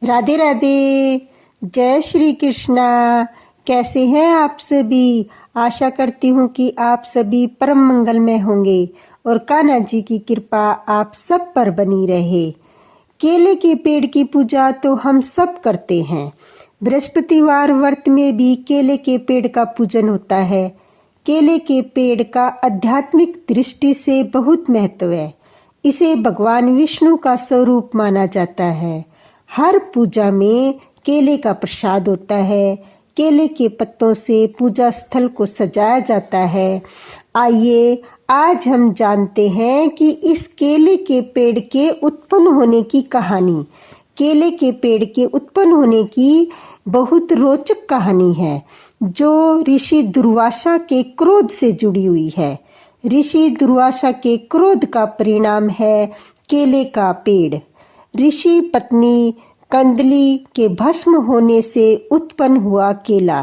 राधे राधे। जय श्री कृष्णा। कैसे हैं आप सभी? आशा करती हूँ कि आप सभी परम मंगल में होंगे और कान्हा जी की कृपा आप सब पर बनी रहे। केले के पेड़ की पूजा तो हम सब करते हैं। बृहस्पतिवार व्रत में भी केले के पेड़ का पूजन होता है। केले के पेड़ का आध्यात्मिक दृष्टि से बहुत महत्व है। इसे भगवान विष्णु का स्वरूप माना जाता है। हर पूजा में केले का प्रसाद होता है। केले के पत्तों से पूजा स्थल को सजाया जाता है। आइए आज हम जानते हैं कि इस केले के पेड़ के उत्पन्न होने की कहानी। केले के पेड़ के उत्पन्न होने की बहुत रोचक कहानी है जो ऋषि दुर्वासा के क्रोध से जुड़ी हुई है। ऋषि दुर्वासा के क्रोध का परिणाम है केले का पेड़। ऋषि पत्नी कंदली के भस्म होने से उत्पन्न हुआ केला।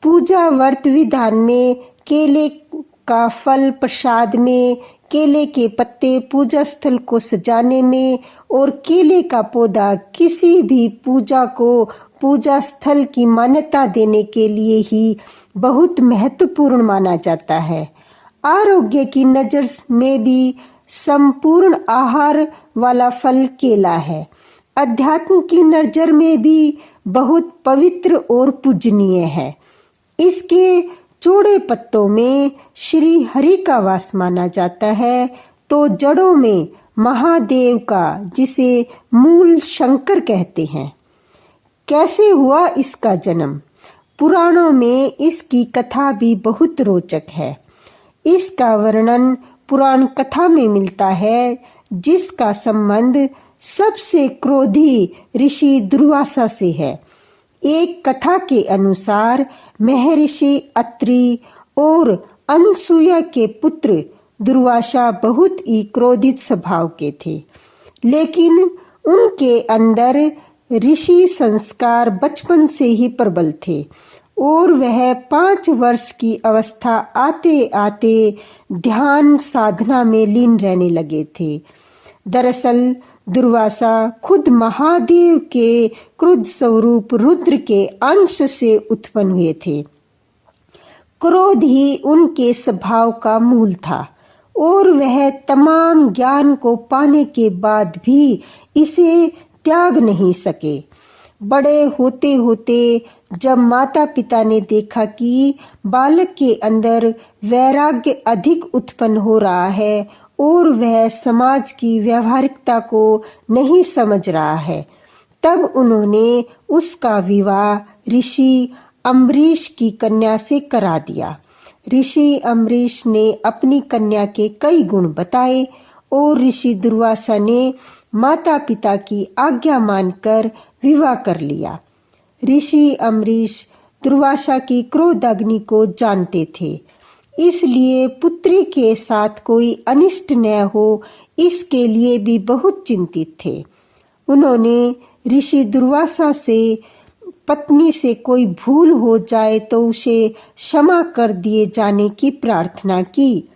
पूजा व्रत विधान में केले का फल प्रसाद में, केले के पत्ते पूजा स्थल को सजाने में और केले का पौधा किसी भी पूजा को पूजा स्थल की मान्यता देने के लिए ही बहुत महत्वपूर्ण माना जाता है। आरोग्य की नज़र में भी संपूर्ण आहार वाला फल केला है। अध्यात्म की नज़र में भी बहुत पवित्र और पूजनीय है। इसके चौड़े पत्तों में श्री हरि का वास माना जाता है तो जड़ों में महादेव का, जिसे मूल शंकर कहते हैं। कैसे हुआ इसका जन्म? पुराणों में इसकी कथा भी बहुत रोचक है। इसका वर्णन पुराण कथा में मिलता है जिसका संबंध सबसे क्रोधी ऋषि दुर्वासा से है। एक कथा के अनुसार महर्षि अत्रि और अनसुया के पुत्र दुर्वासा बहुत ही क्रोधित स्वभाव के थे, लेकिन उनके अंदर ऋषि संस्कार बचपन से ही प्रबल थे और वह 5 वर्ष की अवस्था आते आते ध्यान साधना में लीन रहने लगे थे। दरअसल दुर्वासा खुद महादेव के क्रुद्ध स्वरूप रुद्र के अंश से उत्पन्न हुए थे। क्रोध ही उनके स्वभाव का मूल था और वह तमाम ज्ञान को पाने के बाद भी इसे त्याग नहीं सके। बड़े होते होते जब माता पिता ने देखा कि बालक के अंदर वैराग्य अधिक उत्पन्न हो रहा है और वह समाज की व्यवहारिकता को नहीं समझ रहा है, तब उन्होंने उसका विवाह ऋषि अम्बरीश की कन्या से करा दिया। ऋषि अम्बरीश ने अपनी कन्या के कई गुण बताए और ऋषि दुर्वासा ने माता पिता की आज्ञा मानकर विवाह कर लिया। ऋषि अम्बरीश दुर्वासा की क्रोधाग्नि को जानते थे, इसलिए पुत्री के साथ कोई अनिष्ट न हो इसके लिए भी बहुत चिंतित थे। उन्होंने ऋषि दुर्वासा से पत्नी से कोई भूल हो जाए तो उसे क्षमा कर दिए जाने की प्रार्थना की।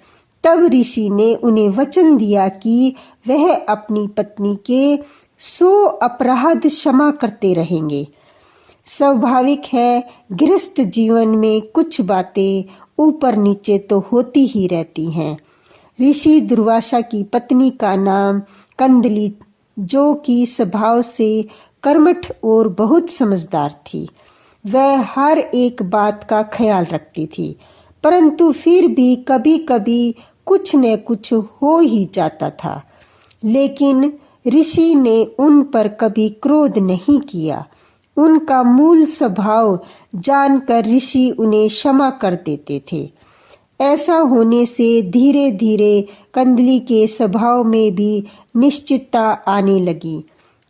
तब ऋषि ने उन्हें वचन दिया कि वह अपनी पत्नी के 100 अपराध क्षमा करते रहेंगे। स्वाभाविक है, गृहस्थ जीवन में कुछ बातें ऊपर नीचे तो होती ही रहती हैं। ऋषि दुर्वासा की पत्नी का नाम कंदली, जो कि स्वभाव से कर्मठ और बहुत समझदार थी। वह हर एक बात का ख्याल रखती थी, परंतु फिर भी कभी कभी कुछ न कुछ हो ही जाता था। लेकिन ऋषि ने उन पर कभी क्रोध नहीं किया। उनका मूल स्वभाव जानकर ऋषि उन्हें क्षमा कर देते थे। ऐसा होने से धीरे धीरे कंदली के स्वभाव में भी निश्चितता आने लगी।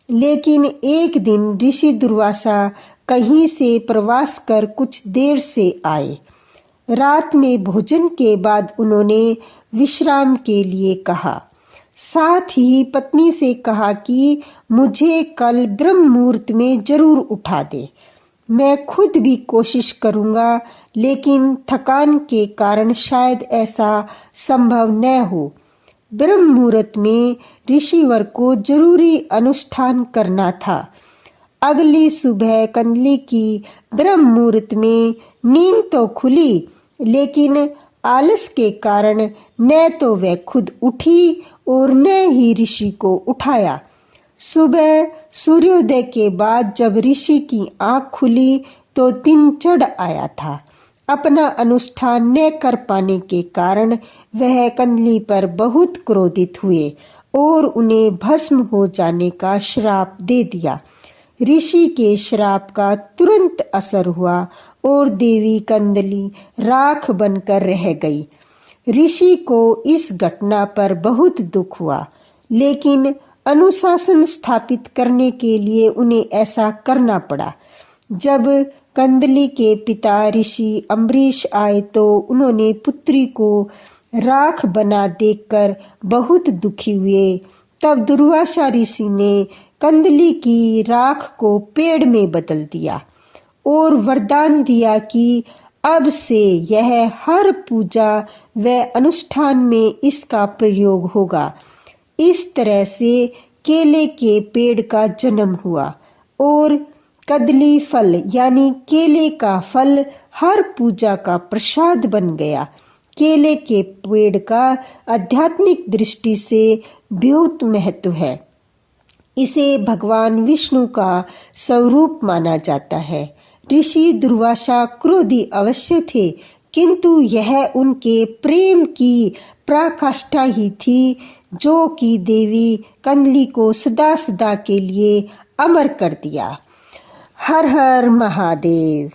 लेकिन एक दिन ऋषि दुर्वासा कहीं से प्रवास कर कुछ देर से आए। रात में भोजन के बाद उन्होंने विश्राम के लिए कहा। साथ ही पत्नी से कहा कि मुझे कल ब्रह्म मुहूर्त में जरूर उठा दे। मैं खुद भी कोशिश करूंगा, लेकिन थकान के कारण शायद ऐसा संभव न हो। ब्रह्म मुहूर्त में ऋषिवर को जरूरी अनुष्ठान करना था। अगली सुबह कंदली की ब्रह्म मुहूर्त में नींद तो खुली, लेकिन आलस के कारण न तो वह खुद उठी और न ही ऋषि को उठाया। सुबह सूर्योदय के बाद जब ऋषि की आंख खुली तो दिन चढ़ आया था। अपना अनुष्ठान न कर पाने के कारण वह कंदली पर बहुत क्रोधित हुए और उन्हें भस्म हो जाने का श्राप दे दिया। ऋषि के श्राप का तुरंत असर हुआ और देवी कंदली राख बनकर रह गई। ऋषि को इस घटना पर बहुत दुख हुआ, लेकिन अनुशासन स्थापित करने के लिए उन्हें ऐसा करना पड़ा। जब कंदली के पिता ऋषि अम्बरीश आए तो उन्होंने पुत्री को राख बना देखकर बहुत दुखी हुए। तब दुर्वासा ऋषि ने कंदली की राख को पेड़ में बदल दिया और वरदान दिया कि अब से यह हर पूजा व अनुष्ठान में इसका प्रयोग होगा। इस तरह से केले के पेड़ का जन्म हुआ और कदली फल यानी केले का फल हर पूजा का प्रसाद बन गया। केले के पेड़ का आध्यात्मिक दृष्टि से बहुत महत्व है। इसे भगवान विष्णु का स्वरूप माना जाता है। ऋषि दुर्वासा क्रोधी अवश्य थे, किंतु यह उनके प्रेम की पराकाष्ठा ही थी जो कि देवी कंदली को सदा सदा के लिए अमर कर दिया। हर हर महादेव।